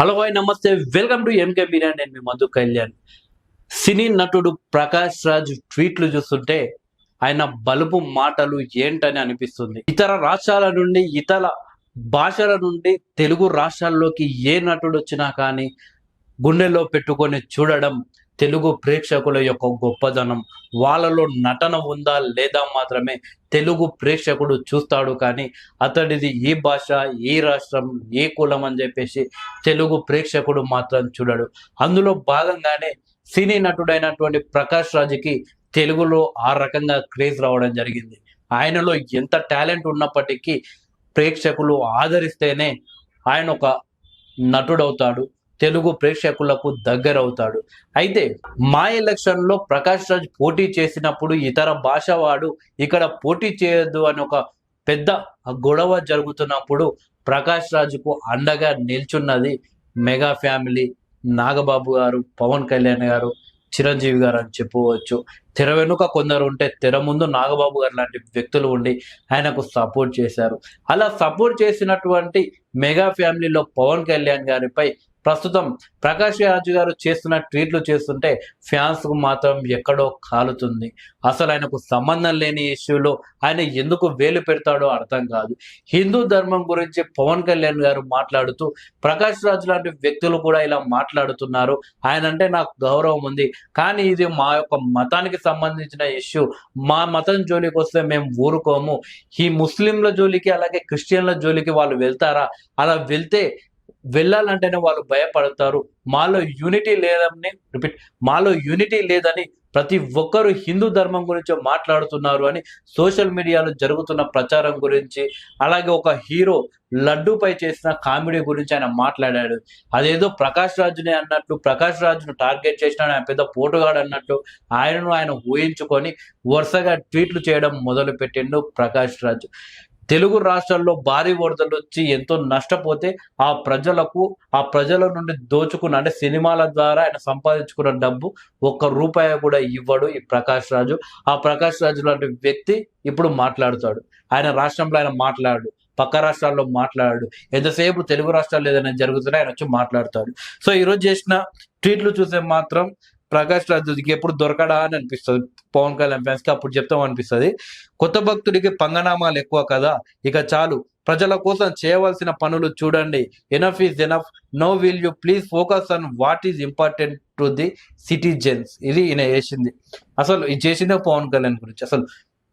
Hello hi నమస్తే welcome to MK media. నేను మీ మధు కళ్యాణ్. సినీ నటుడు ప్రకాష్ రాజ్ ట్వీట్లు చూస్తుంటే ఆయన బలుపు మాటలు ఏంటని అనిపిస్తుంది. ఇతర రాష్ట్రాల నుండి ఇతర భాషల నుండి తెలుగు రాష్ట్రాల్లోకి ఏ నటుడు వచ్చినా కానీ గుండెల్లో పెట్టుకొని చూడడం తెలుగు ప్రేక్షకుల యొక్క గొప్పదనం. వాళ్ళలో నటన ఉందా లేదా మాత్రమే తెలుగు ప్రేక్షకుడు చూస్తాడు, కానీ అతడిది ఏ భాష, ఏ రాష్ట్రం, ఏ కులం అని చెప్పేసి తెలుగు ప్రేక్షకుడు మాత్రం చూడడు. అందులో భాగంగానే సినీ నటుడైనటువంటి ప్రకాష్ రాజ్కి తెలుగులో ఆ రకంగా క్రేజ్ రావడం జరిగింది. ఆయనలో ఎంత టాలెంట్ ఉన్నప్పటికీ ప్రేక్షకులు ఆదరిస్తేనే ఆయన ఒక నటుడవుతాడు, తెలుగు ప్రేక్షకులకు దగ్గరవుతాడు. అయితే మా ఎలక్షన్ లో ప్రకాష్ రాజ్ పోటీ చేసినప్పుడు ఇతర భాష వాడు ఇక్కడ పోటీ చేయొద్దు అని ఒక పెద్ద గొడవ జరుగుతున్నప్పుడు ప్రకాష్ రాజుకు అండగా నిల్చున్నది మెగా ఫ్యామిలీ, నాగబాబు గారు, పవన్ కళ్యాణ్ గారు, చిరంజీవి గారు అని చెప్పుకోవచ్చు. తెర వెనుక కొందరు ఉంటే తెర ముందు నాగబాబు గారు లాంటి వ్యక్తులు ఉండి ఆయనకు సపోర్ట్ చేశారు. అలా సపోర్ట్ చేసినటువంటి మెగా ఫ్యామిలీలో పవన్ కళ్యాణ్ గారిపై ప్రస్తుతం ప్రకాష్ రాజ్ గారు చేస్తున్న ట్వీట్లు చేస్తుంటే ఫ్యాన్స్ కు మాత్రం ఎక్కడో కాలుతుంది. అసలు ఆయనకు సంబంధం లేని ఇష్యూలో ఆయన ఎందుకు వేలు పెడతాడో అర్థం కాదు. హిందూ ధర్మం గురించి పవన్ కళ్యాణ్ గారు మాట్లాడుతూ ప్రకాష్ రాజ్ లాంటి వ్యక్తులు కూడా ఇలా మాట్లాడుతున్నారు, ఆయన అంటే నాకు గౌరవం ఉంది, కానీ ఇది మా యొక్క మతానికి సంబంధించిన ఇష్యూ, మా మతం జోలికి వస్తే మేము ఊరుకోము, ఈ ముస్లింల జోలికి అలాగే క్రిస్టియన్ల జోలికి వాళ్ళు వెళ్తారా, అలా వెళ్తే వెళ్ళాలంటేనే వాళ్ళు భయపడతారు, మాలో యూనిటీ లేదని ప్రతి ఒక్కరు హిందూ ధర్మం గురించి మాట్లాడుతున్నారు అని సోషల్ మీడియాలో జరుగుతున్న ప్రచారం గురించి, అలాగే ఒక హీరో లడ్డూపై చేసిన కామెడీ గురించి ఆయన మాట్లాడాడు. అదేదో ప్రకాష్ రాజుని అన్నట్టు, ప్రకాష్ రాజును టార్గెట్ చేసిన ఆయన పెద్ద పోటుగాడు అన్నట్టు ఆయన ఊహించుకొని వరుసగా ట్వీట్లు చేయడం మొదలు పెట్టిండు ప్రకాష్ రాజు. తెలుగు రాష్ట్రాల్లో భారీ వరదలు వచ్చి ఎంతో నష్టపోతే ఆ ప్రజల నుండి దోచుకున్న, అంటే సినిమాల ద్వారా ఆయన సంపాదించుకున్న డబ్బు ₹1 కూడా ఇవ్వడు ఈ ప్రకాష్ రాజు. ఆ ప్రకాష్ రాజు లాంటి వ్యక్తి ఇప్పుడు మాట్లాడుతాడు. ఆయన రాష్ట్రంలో ఆయన మాట్లాడు, పక్క రాష్ట్రాల్లో మాట్లాడు, ఎంతసేపు తెలుగు రాష్ట్రాల్లో ఏదైనా జరుగుతుంటే ఆయన వచ్చి మాట్లాడతాడు. సో ఈరోజు చేసిన ట్వీట్లు చూసే మాత్రం ప్రకాష్ రాజుకి ఎప్పుడు దొరకడా అని అనిపిస్తుంది. పవన్ కళ్యాణ్ ఫ్యాన్స్ కి అప్పుడు చెప్తాం అనిపిస్తుంది, కొత్త భక్తుడికి పంగనామాలు ఎక్కువ కదా, ఇక చాలు, ప్రజల కోసం చేయవలసిన పనులు చూడండి, enough is enough, no will you please focus on what is important to the citizens. ఇది ఈయన చేసింది. అసలు ఇది చేసిందే పవన్ కళ్యాణ్ గురించి. అసలు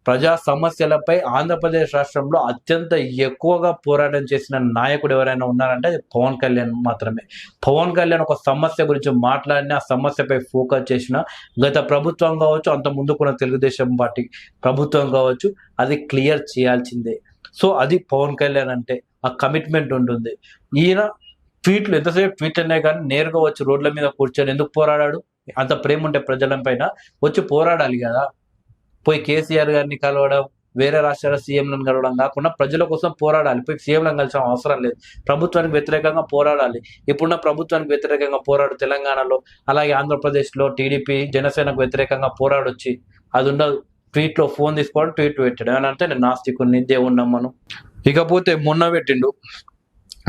ప్రజా సమస్యలపై ఆంధ్రప్రదేశ్ రాష్ట్రంలో అత్యంత ఎక్కువగా పోరాటం చేసిన నాయకుడు ఎవరైనా ఉన్నారంటే అది పవన్ కళ్యాణ్ మాత్రమే. పవన్ కళ్యాణ్ ఒక సమస్య గురించి మాట్లాడిన, ఆ సమస్యపై ఫోకస్ చేసిన, గత ప్రభుత్వం కావచ్చు, అంత ముందుకున్న తెలుగుదేశం పార్టీ ప్రభుత్వం కావచ్చు, అది క్లియర్ చేయాల్సిందే. సో అది పవన్ కళ్యాణ్ అంటే, ఆ కమిట్మెంట్ ఉంటుంది. ఈయన ట్వీట్లు ఎంతసేపు ట్వీట్ అనే కానీ నేరుగా వచ్చి రోడ్ల మీద కూర్చొని ఎందుకు పోరాడాడు? అంత ప్రేమ ఉంటే ప్రజల పైన వచ్చి పోరాడాలి కదా. పోయి కేసీఆర్ గారిని కలవడం, వేరే రాష్ట్రాల సీఎంలను కలవడం కాకుండా ప్రజల కోసం పోరాడాలి. పోయి సీఎంలను కలిసిన అవసరం లేదు. ప్రభుత్వానికి వ్యతిరేకంగా పోరాడాలి. ఇప్పుడున్న ప్రభుత్వానికి వ్యతిరేకంగా పోరాడు తెలంగాణలో, అలాగే ఆంధ్రప్రదేశ్లో టీడీపీ జనసేనకు వ్యతిరేకంగా పోరాడొచ్చి అది ఉండదు. ట్వీట్లో ఫోన్ తీసుకోవడం, ట్వీట్ పెట్టాడు. ఏమంటే నేను నాస్తికుని, దేవుణ్ణి నమ్మను. ఇకపోతే మొన్న పెట్టిండు,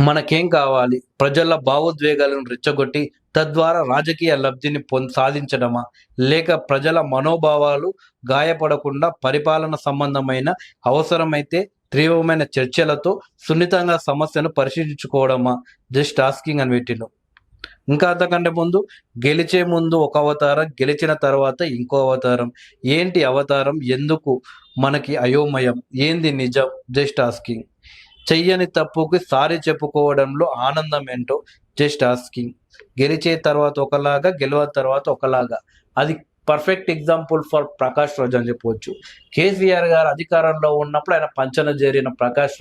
మనకేం కావాలి, ప్రజల భావోద్వేగాలను రెచ్చగొట్టి తద్వారా రాజకీయ లబ్ధిని సాధించడమా, లేక ప్రజల మనోభావాలు గాయపడకుండా పరిపాలన సంబంధమైన అవసరమైతే తీవ్రమైన చర్చలతో సున్నితంగా సమస్యను పరిశీలించుకోవడమా, జస్ట్ ఆస్కింగ్ అని పెట్టిండు. ఇంకా అంతకంటే ముందు, గెలిచే ముందు ఒక అవతారం, గెలిచిన తర్వాత ఇంకో అవతారం, ఏంటి అవతారం, ఎందుకు మనకి అయోమయం, ఏంది నిజం, జస్ట్ ఆస్కింగ్, చెయ్యని తప్పుకి సారీ చెప్పుకోవడంలో ఆనందం ఏంటో, జస్ట్ ఆస్కింగ్, గెలిచే తర్వాత ఒకలాగా, గెలవని తర్వాత ఒకలాగా. అది perfect example for Prakash Raj అని చెప్పవచ్చు. కేసీఆర్ గారు అధికారంలో ఉన్నప్పుడు ఆయన పంచన చేరిన ప్రకాష్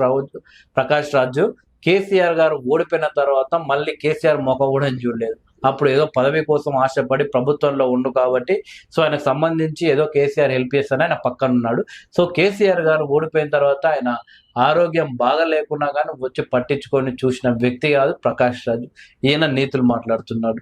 రాజు కేసీఆర్ గారు ఓడిపోయిన తర్వాత మళ్ళీ కేసీఆర్ మొక్క కూడా చూడలేదు. అప్పుడు ఏదో పదవి కోసం ఆశపడి ప్రభుత్వంలో ఉండు కాబట్టి, సో ఆయనకు సంబంధించి ఏదో కేసీఆర్ హెల్ప్ చేస్తానని ఆయన పక్కన ఉన్నాడు. సో కేసీఆర్ గారు ఓడిపోయిన తర్వాత ఆయన ఆరోగ్యం బాగా లేకున్నా కానీ వచ్చి పట్టించుకొని చూసిన వ్యక్తి కాదు ప్రకాష్ రాజు. ఈయన నీతులు మాట్లాడుతున్నాడు.